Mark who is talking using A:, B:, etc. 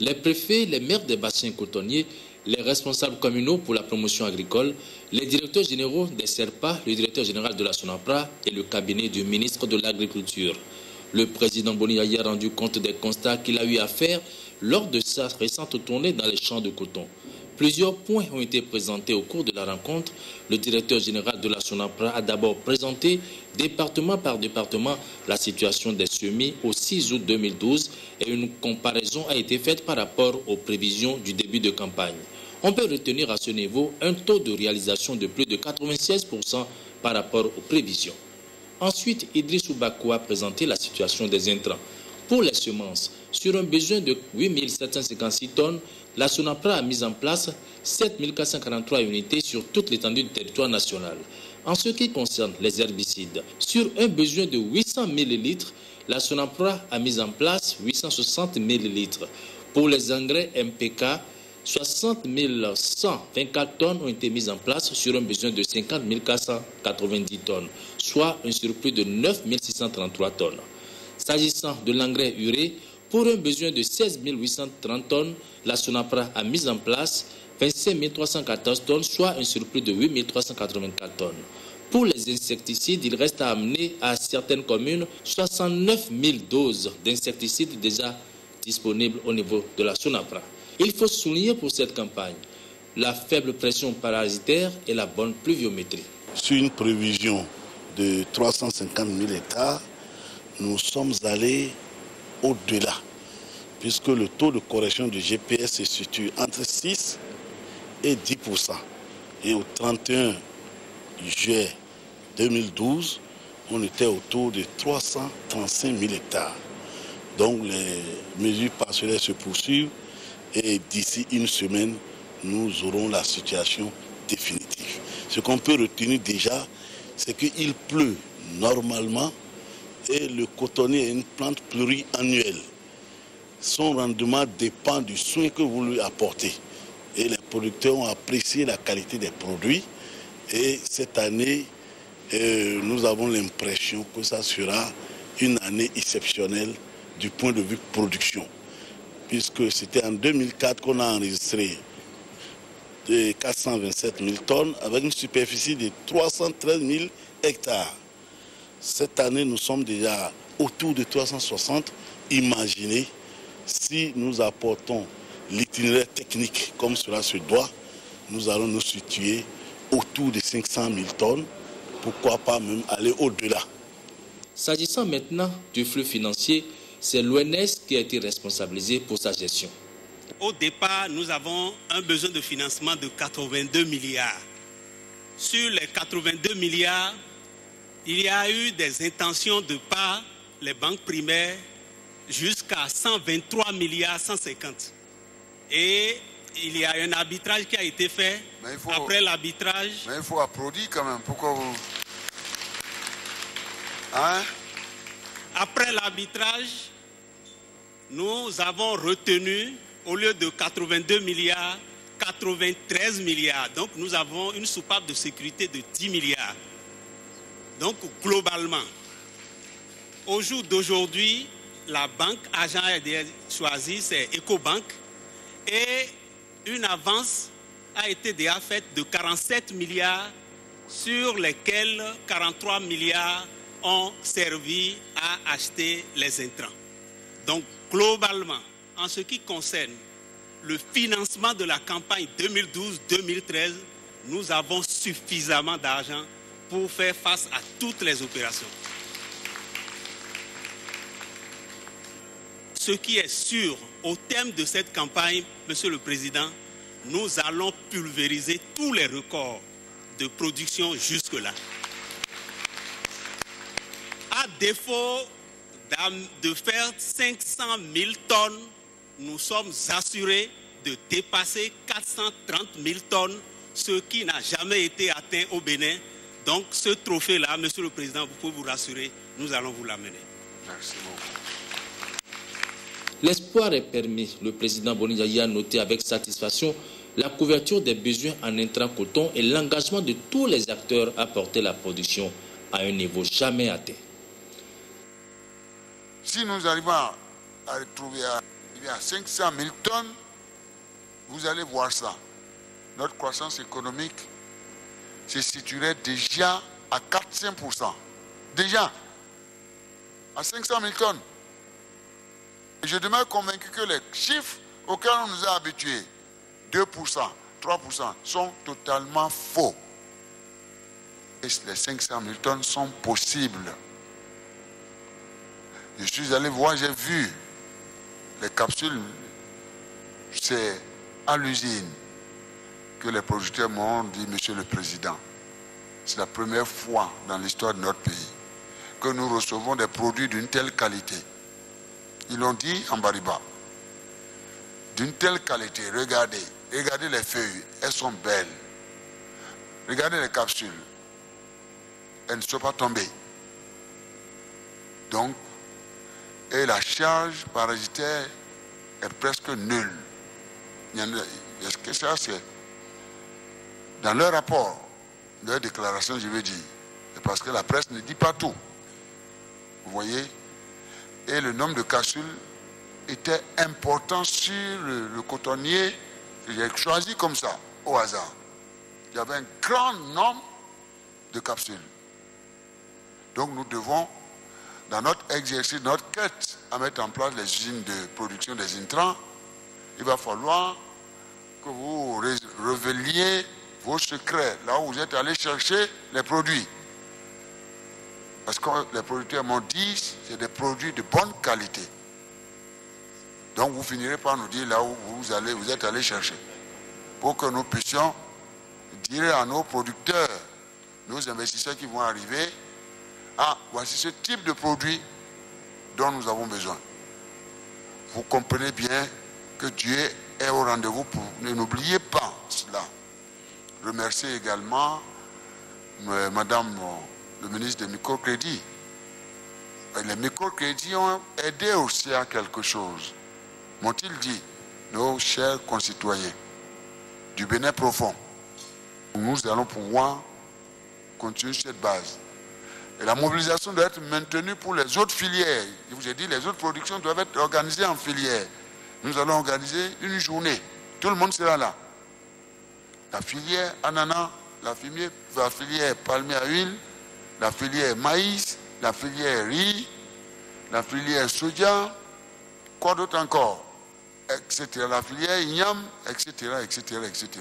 A: Les préfets, les maires des bassins cotonniers, les responsables communaux pour la promotion agricole, les directeurs généraux des SERPA, le directeur général de la SONAPRA et le cabinet du ministre de l'Agriculture. Le président Boni Yahya a rendu compte des constats qu'il a eu à faire lors de sa récente tournée dans les champs de coton. Plusieurs points ont été présentés au cours de la rencontre. Le directeur général de la SONAPRA a d'abord présenté, département par département, la situation des semis au 6 août 2012 et une comparaison a été faite par rapport aux prévisions du début de campagne. On peut retenir à ce niveau un taux de réalisation de plus de 96% par rapport aux prévisions. Ensuite, Idrissou Bakou a présenté la situation des intrants. Pour les semences, sur un besoin de 8 756 tonnes, la SONAPRA a mis en place 7 443 unités sur toute l'étendue du territoire national. En ce qui concerne les herbicides, sur un besoin de 800 000 litres, la SONAPRA a mis en place 860 000 litres. Pour les engrais MPK, 60 124 tonnes ont été mises en place sur un besoin de 50 490 tonnes, soit un surplus de 9 633 tonnes. S'agissant de l'engrais urée, pour un besoin de 16 830 tonnes, la SONAPRA a mis en place 25 314 tonnes, soit un surplus de 8 384 tonnes. Pour les insecticides, il reste à amener à certaines communes 69 000 doses d'insecticides déjà disponibles au niveau de la SONAPRA. Il faut souligner pour cette campagne la faible pression parasitaire et la bonne pluviométrie.
B: Sur une prévision de 350 000 hectares, nous sommes allés au-delà, puisque le taux de correction du GPS se situe entre 6 et 10%. Et au 31 juillet 2012, on était autour de 335 000 hectares. Donc les mesures pastorales se poursuivent et d'ici une semaine, nous aurons la situation définitive. Ce qu'on peut retenir déjà, c'est qu'il pleut normalement et le cotonnier est une plante pluriannuelle. Son rendement dépend du soin que vous lui apportez. Et les producteurs ont apprécié la qualité des produits. Et cette année, nous avons l'impression que ça sera une année exceptionnelle du point de vue production. Puisque c'était en 2004 qu'on a enregistré 427 000 tonnes avec une superficie de 313 000 hectares. Cette année, nous sommes déjà autour de 360. Imaginez si nous apportons l'itinéraire technique comme cela se doit, nous allons nous situer autour de 500 000 tonnes. Pourquoi pas même aller au-delà.
A: S'agissant maintenant du flux financier, c'est l'ONS qui a été responsabilisé pour sa gestion.
C: Au départ, nous avons un besoin de financement de 82 milliards. Sur les 82 milliards, il y a eu des intentions de part les banques primaires jusqu'à 123 milliards 150. Et il y a un arbitrage qui a été fait. Après l'arbitrage...
D: Mais il faut applaudir quand même. Pourquoi vous... Hein?
C: Après l'arbitrage, nous avons retenu, au lieu de 82 milliards, 93 milliards. Donc nous avons une soupape de sécurité de 10 milliards. Donc globalement, au jour d'aujourd'hui, la banque agent choisie, c'est Ecobank. Et une avance a été déjà faite de 47 milliards, sur lesquels 43 milliards ont servi à acheter les intrants. Donc, globalement, en ce qui concerne le financement de la campagne 2012-2013, nous avons suffisamment d'argent pour faire face à toutes les opérations. Ce qui est sûr, au thème de cette campagne, Monsieur le Président, nous allons pulvériser tous les records de production jusque-là. À défaut de faire 500 000 tonnes, nous sommes assurés de dépasser 430 000 tonnes, ce qui n'a jamais été atteint au Bénin. Donc ce trophée-là, Monsieur le Président, vous pouvez vous rassurer, nous allons vous l'amener.
D: Merci beaucoup.
A: L'espoir est permis. Le président Boni Yahya a noté avec satisfaction la couverture des besoins en intrants coton et l'engagement de tous les acteurs à porter la production à un niveau jamais atteint.
D: Si nous arrivons à retrouver Eh bien, à 500 000 tonnes, vous allez voir ça. Notre croissance économique se situerait déjà à 400%. Déjà, à 500 000 tonnes. Et je demeure convaincu que les chiffres auxquels on nous a habitués, 2%, 3%, sont totalement faux. Et les 500 000 tonnes sont possibles. Je suis allé voir, j'ai vu les capsules, c'est à l'usine que les producteurs m'ont dit, Monsieur le Président, c'est la première fois dans l'histoire de notre pays que nous recevons des produits d'une telle qualité. Ils l'ont dit en Bariba. D'une telle qualité, regardez les feuilles, elles sont belles. Regardez les capsules, elles ne sont pas tombées. Donc, et la charge parasitaire est presque nulle. Est-ce que ça, c'est dans leur rapport, leur déclaration, je veux dire, c'est parce que la presse ne dit pas tout. Vous voyez? Et le nombre de capsules était important sur le cotonnier que j'ai choisi comme ça, au hasard. Il y avait un grand nombre de capsules. Donc nous devons, dans notre exercice, notre quête à mettre en place les usines de production des intrants, il va falloir que vous révéliez vos secrets, là où vous êtes allé chercher les produits. Parce que les producteurs m'ont dit, c'est des produits de bonne qualité. Donc vous finirez par nous dire là où vous êtes allé chercher. Pour que nous puissions dire à nos producteurs, nos investisseurs qui vont arriver, ah, voici ce type de produit dont nous avons besoin. Vous comprenez bien que Dieu est au rendez-vous pour... N'oubliez pas cela. Remercier également Madame le ministre des microcrédits. Les microcrédits ont aidé aussi à quelque chose. M'ont-ils dit, nos chers concitoyens du Bénin profond, nous allons pouvoir continuer sur cette base. Et la mobilisation doit être maintenue pour les autres filières. Je vous ai dit, les autres productions doivent être organisées en filières. Nous allons organiser une journée. Tout le monde sera là. La filière ananas, la filière palmier à huile, la filière maïs, la filière riz, la filière soja, quoi d'autre encore, etc. La filière igname, etc., etc., etc.